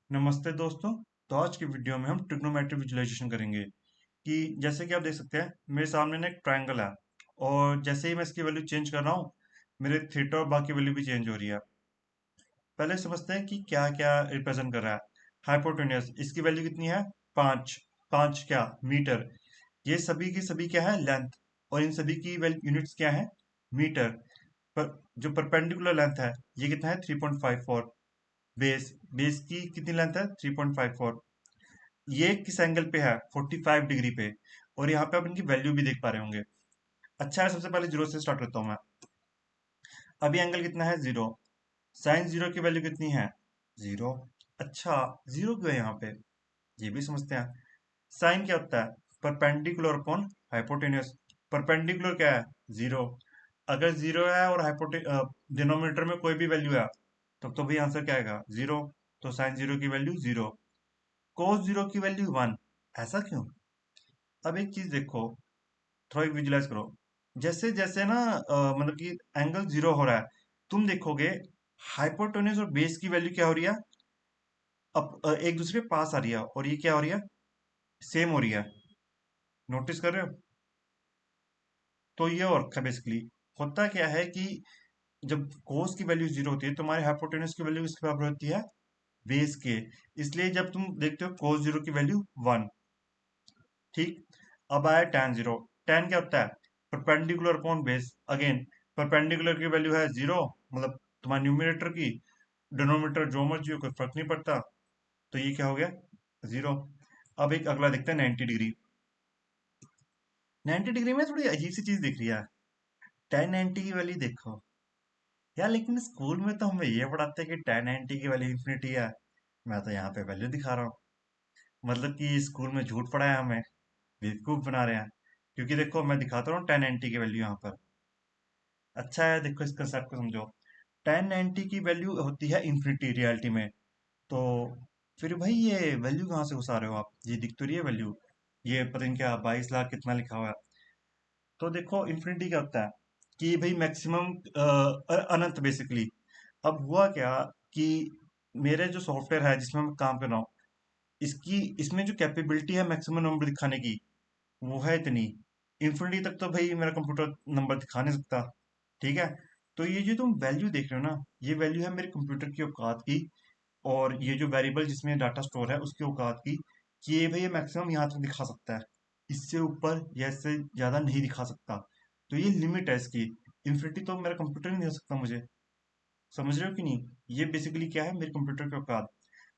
नमस्ते दोस्तों। तो आज की वीडियो में हम ट्रिग्नोमेट्री विजुलाइजेशन करेंगे कि जैसे कि आप देख सकते हैं मेरे सामने ना एक ट्रायंगल है और जैसे ही मैं इसकी वैल्यू चेंज कर रहा हूँ मेरे थीटा और बाकी वैल्यू भी चेंज हो रही है। पहले समझते हैं कि क्या क्या रिप्रेजेंट कर रहा है। हाइपोटेन्यूस इसकी वैल्यू कितनी है? 5। 5 क्या मीटर। ये सभी की सभी क्या है? लेंथ। और इन सभी की यूनिट्स क्या है? मीटर। पर जो परपेंडिकुलर लेंथ है ये कितना है? 3.54। बेस बेस की कितनी लेंथ है? 3.54। ये किस एंगल पे है? 45 डिग्री पे। और यहाँ पे आप इनकी वैल्यू भी देख पा रहे होंगे। अच्छा है, सबसे पहले जीरो से स्टार्ट करता हूँ मैं। अभी एंगल कितना है? जीरो। साइन जीरो की वैल्यू कितनी है? जीरो। अच्छा, जीरो क्यों है यहाँ पे? ये भी समझते हैं। साइन क्या होता है? Perpendicular upon hypotenuse. परपेंडिकुलर क्या है? जीरो। अगर जीरो है और हाइपोटे डिनोमिनेटर में कोई भी वैल्यू है तब तो भाई आंसर क्या आएगा? जीरो। तो साइन जीरो की वैल्यू जीरो। कोस जीरो की वैल्यू वन। ऐसा क्यों? अब एक चीज देखो, थोड़ा विजुलाइज करो। जैसे जैसे ना मतलब कि एंगल जीरो हो रहा है, तुम देखोगे हाइपोटेन्यूज और बेस की वैल्यू क्या हो रही है? अब एक दूसरे के पास आ रही है और ये क्या हो रही है? सेम हो रही है। नोटिस कर रहे हो? तो ये और बेसिकली होता क्या है कि जब कोस की वैल्यू जीरो होती है तो हमारे हाइपोटेन्यूज की वैल्यू किसके बराबर होती है? बेस के। इसलिए जब तुम देखते हो कोस जीरो की वैल्यू वन। ठीक। अब आया tan जीरो। tan क्या होता है? Perpendicular upon base. Again perpendicular की वैल्यू है जीरो, मतलब तुम्हारे न्यूमरेटर की। डिनोमिनेटर जो मर्जी हो, कोई फर्क नहीं पड़ता। तो ये क्या हो गया? जीरो। अब एक अगला देखते हैं 90 डिग्री। 90 डिग्री में थोड़ी अजीब सी चीज दिख रही है। tan 90 की वैल्यू देखो यार, लेकिन स्कूल में तो हमें ये पढ़ाते हैं कि tan 90 की वैल्यू इन्फिनिटी है। मैं तो यहाँ पे वैल्यू दिखा रहा हूँ। मतलब कि स्कूल में झूठ पढ़ाया हमें, बेवकूफ बना रहे हैं। क्योंकि देखो मैं दिखाता हूँ tan 90 की वैल्यू यहाँ पर। अच्छा है, देखो इस कंसेप्ट को समझो। tan 90 की वैल्यू होती है इन्फिनिटी रियलिटी में। तो फिर भाई ये वैल्यू कहाँ से घुसा रहे हो आप? ये दिख तो रही है वैल्यू। ये पता नहीं क्या 22 लाख कितना लिखा हुआ है। तो देखो इन्फिनिटी क्या होता है कि भाई मैक्सिमम अनंत बेसिकली। अब हुआ क्या कि मेरे जो सॉफ्टवेयर है जिसमें मैं काम कर रहा हूँ, इसकी इसमें जो कैपेबिलिटी है मैक्सिमम नंबर दिखाने की, वो है इतनी। इन्फिनिटी तक तो भाई मेरा कंप्यूटर नंबर दिखा नहीं सकता। ठीक है। तो ये जो तुम वैल्यू देख रहे हो ना, ये वैल्यू है मेरे कंप्यूटर की औकात की। और ये जो वेरिएबल जिसमें डाटा स्टोर है उसकी औकात की, कि ये भाई ये मैक्सिमम यहाँ तक दिखा सकता है। इससे ऊपर या इससे ज्यादा नहीं दिखा सकता। तो ये लिमिट है इसकी। इन्फिनिटी तो मेरा कंप्यूटर नहीं दे सकता मुझे। समझ रहे हो कि नहीं? ये बेसिकली क्या है? मेरे कंप्यूटर की औकात।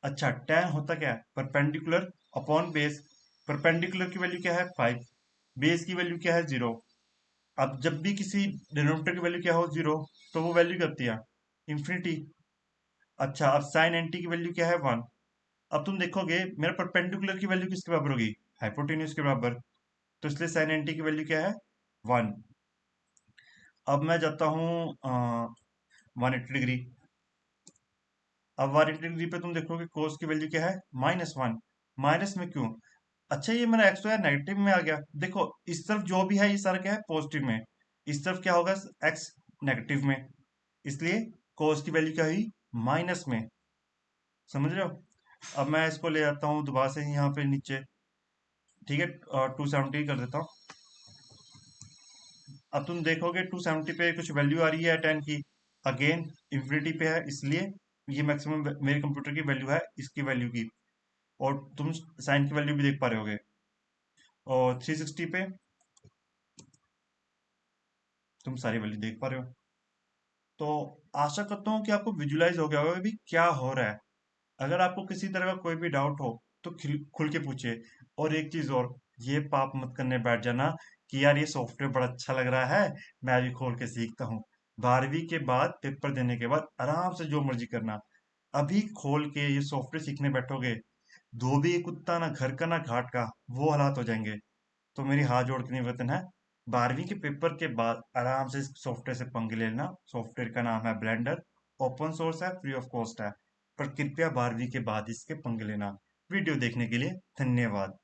अच्छा, tan होता क्या है? Perpendicular upon base. परपेंडिकुलर की वैल्यू क्या है? 5। बेस की वैल्यू क्या है? जीरो। अब जब भी किसी डिनोमिनेटर की वैल्यू क्या हो? जीरो। तो वो वैल्यू क्या होती है? इंफिनिटी। अच्छा, अब साइन एंटी की वैल्यू क्या है? वन। अब तुम देखोगे मेरा परपेंडिकुलर की वैल्यू किसके बराबर होगी? हाइपोटेन्यूज के बराबर। तो इसलिए साइन एंटी की वैल्यू क्या है? वन। अब मैं जाता हूँ 180 डिग्री। अब 180 डिग्री पे तुम देखोगे कोस की वैल्यू क्या है? -1। माइनस में क्यों? अच्छा, ये मेरा एक्स तो यार नेगेटिव में आ गया। देखो इस तरफ जो भी है ये सारा क्या है? पॉजिटिव में। इस तरफ क्या होगा? एक्स नेगेटिव में। इसलिए कोस की वैल्यू क्या हुई? माइनस में। समझ रहे हो? अब मैं इसको ले जाता हूँ दोबारा से यहाँ पे नीचे। ठीक है, 270 कर देता हूँ। अब तुम देखोगे 270 पे कुछ वैल्यू आ रही है 10 की। अगेन इंफिनिटी पे है, इसलिए ये मैक्सिमम मेरे कंप्यूटर की वैल्यू है इसकी वैल्यू की। और तुम साइन की वैल्यू भी देख पा रहे होगे। और 360 पे तुम सारी वैल्यू देख पा रहे हो। तो आशा करता हूँ कि आपको विजुलाइज हो गया होगा भी क्या हो रहा है। अगर आपको किसी तरह का कोई भी डाउट हो तो खुल के पूछिए। और एक चीज और, ये पाप मत करने बैठ जाना कि यार ये सॉफ्टवेयर बड़ा अच्छा लग रहा है, मैं भी खोल के सीखता हूँ। 12वीं के बाद पेपर देने के बाद आराम से जो मर्जी करना। अभी खोल के ये सॉफ्टवेयर सीखने बैठोगे, धोबी कुत्ता ना घर का ना घाट का, वो हालात हो जाएंगे। तो मेरी हाथ जोड़ के निवेदन है, 12वीं के पेपर के बाद आराम से इस सॉफ्टवेयर से पंगे ले लेना। सॉफ्टवेयर का नाम है ब्लेंडर। ओपन सोर्स है, फ्री ऑफ कॉस्ट है। पर कृपया 12वीं के बाद इसके पंगे लेना। वीडियो देखने के लिए धन्यवाद।